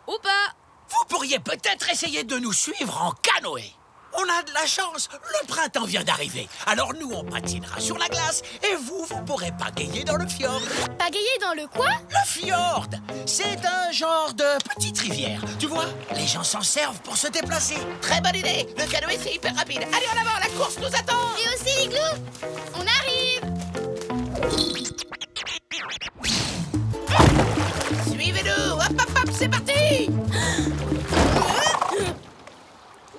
Ou pas. Vous pourriez peut-être essayer de nous suivre en canoë. On a de la chance, le printemps vient d'arriver. Alors nous, on patinera sur la glace et vous pourrez pagayer dans le fjord. Pagayer dans le quoi? Le fjord, c'est un genre de petite rivière. Tu vois, les gens s'en servent pour se déplacer. Très bonne idée. Le canoë, c'est hyper rapide. Allez, en avant, la course nous attend. Et aussi l'igloo. On arrive. Suivez-nous. Hop, hop, hop, c'est parti.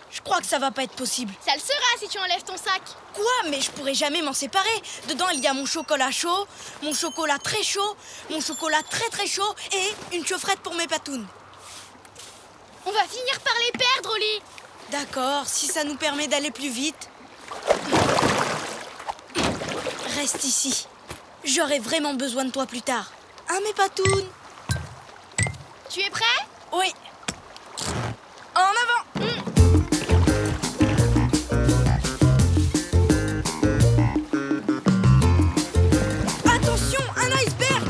Je crois que ça va pas être possible. Ça le sera si tu enlèves ton sac. Quoi? Mais je pourrais jamais m'en séparer. Dedans, il y a mon chocolat chaud, mon chocolat très chaud, mon chocolat très très chaud et une chaufferette pour mes patounes. On va finir par les perdre, Oli. D'accord, si ça nous permet d'aller plus vite. Reste ici. J'aurai vraiment besoin de toi plus tard. Hein, mes patounes? Tu es prêt? Oui. En avant. Attention, un iceberg.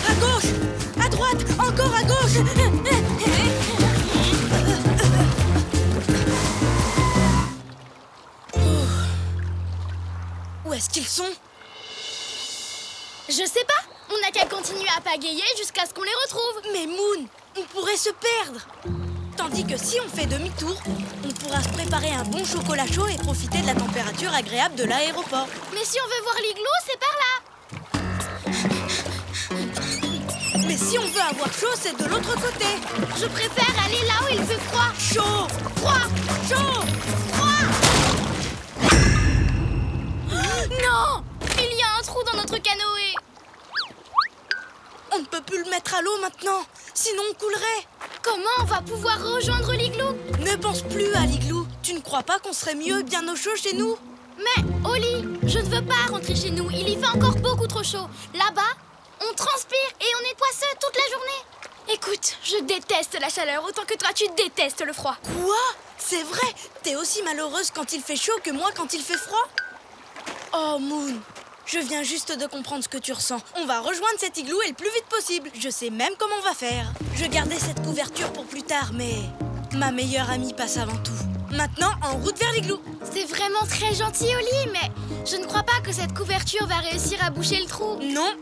À gauche, à droite, encore à gauche. Où est-ce qu'ils sont? Je sais pas. On n'a qu'à continuer à pagayer jusqu'à ce qu'on les retrouve. Mais Moon, on pourrait se perdre. Tandis que si on fait demi-tour, on pourra se préparer un bon chocolat chaud et profiter de la température agréable de l'aéroport. Mais si on veut voir l'igloo, c'est par là. Mais si on veut avoir chaud, c'est de l'autre côté. Je préfère aller là où il fait froid. Chaud, Froid. chaud. Froid. Non! Il y a un trou dans notre canoë. On ne peut plus le mettre à l'eau maintenant, sinon on coulerait. Comment on va pouvoir rejoindre l'igloo? Ne pense plus à l'igloo. Tu ne crois pas qu'on serait mieux bien au chaud chez nous? Mais, Oli, je ne veux pas rentrer chez nous. Il y fait encore beaucoup trop chaud. Là-bas, on transpire et on est poisseux toute la journée. Écoute, je déteste la chaleur autant que toi, tu détestes le froid. Quoi? C'est vrai? T'es aussi malheureuse quand il fait chaud que moi quand il fait froid? Oh, Moon, je viens juste de comprendre ce que tu ressens. On va rejoindre cet igloo et le plus vite possible. Je sais même comment on va faire. Je gardais cette couverture pour plus tard, mais ma meilleure amie passe avant tout. Maintenant, en route vers l'igloo. C'est vraiment très gentil, Oli, mais je ne crois pas que cette couverture va réussir à boucher le trou. Non,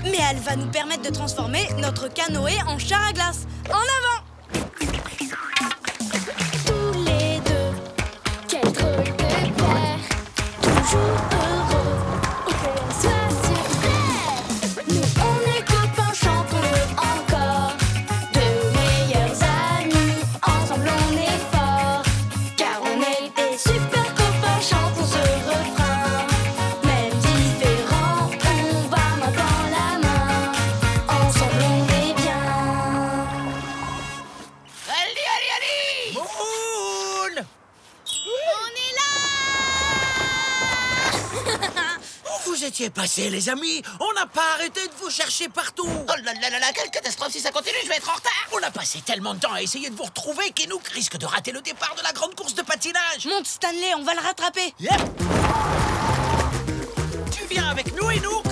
mais elle va nous permettre de transformer notre canoë en char à glace. En avant! Tous les deux, quel drôle de paire. Toujours heureux, et que l'on soit sur terre. Nous, on s'y est passé, les amis? On n'a pas arrêté de vous chercher partout. Oh là là là là, quelle catastrophe! Si ça continue, je vais être en retard! On a passé tellement de temps à essayer de vous retrouver qu'Enouk risque de rater le départ de la grande course de patinage. Monte, Stanley, on va le rattraper. Yep. Tu viens avec nous, Enouk?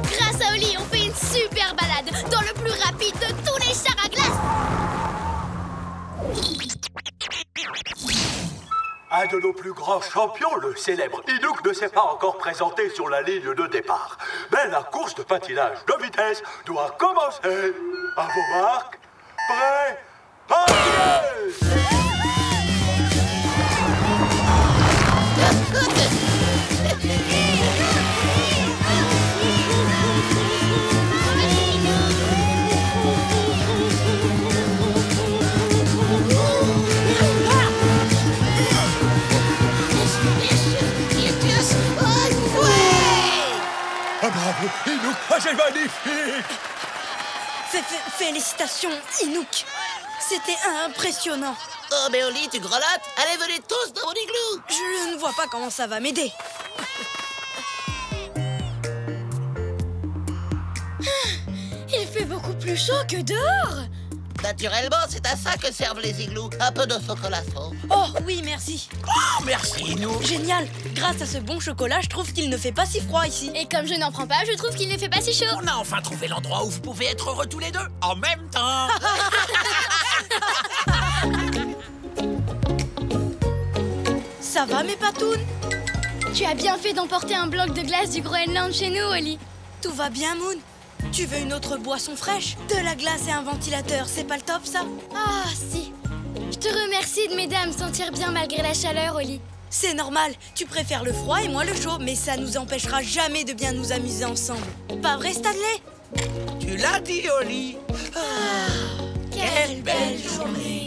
Grâce à Oli, on fait une super balade dans le plus rapide de tous les chars à glace. Un de nos plus grands champions, le célèbre Enouk, ne s'est pas encore présenté sur la ligne de départ. Mais la course de patinage de vitesse doit commencer. À vos marques, prêts, partez! Ah, bravo, Enouk, ah, c'est magnifique! Félicitations, Enouk. C'était impressionnant. Oh, mais Oli, tu grelottes? Allez, venez tous dans mon igloo! Je ne vois pas comment ça va m'aider. Il fait beaucoup plus chaud que dehors. Naturellement, c'est à ça que servent les igloos. Un peu de chocolat chaud. Oh, oui, merci. Oh, merci, Enouk. Génial. Grâce à ce bon chocolat, je trouve qu'il ne fait pas si froid ici. Et comme je n'en prends pas, je trouve qu'il ne fait pas si chaud. On a enfin trouvé l'endroit où vous pouvez être heureux tous les deux, en même temps. Ça va, mes patounes? Tu as bien fait d'emporter un bloc de glace du Groenland chez nous, Oli. Tout va bien, Moon? Tu veux une autre boisson fraîche? De la glace et un ventilateur, c'est pas le top, ça? Ah, si. Je te remercie de m'aider à me sentir bien malgré la chaleur, Oli. C'est normal, tu préfères le froid et moi le chaud, mais ça nous empêchera jamais de bien nous amuser ensemble. Pas vrai, Stanley? Tu l'as dit, Oli. Quelle belle journée.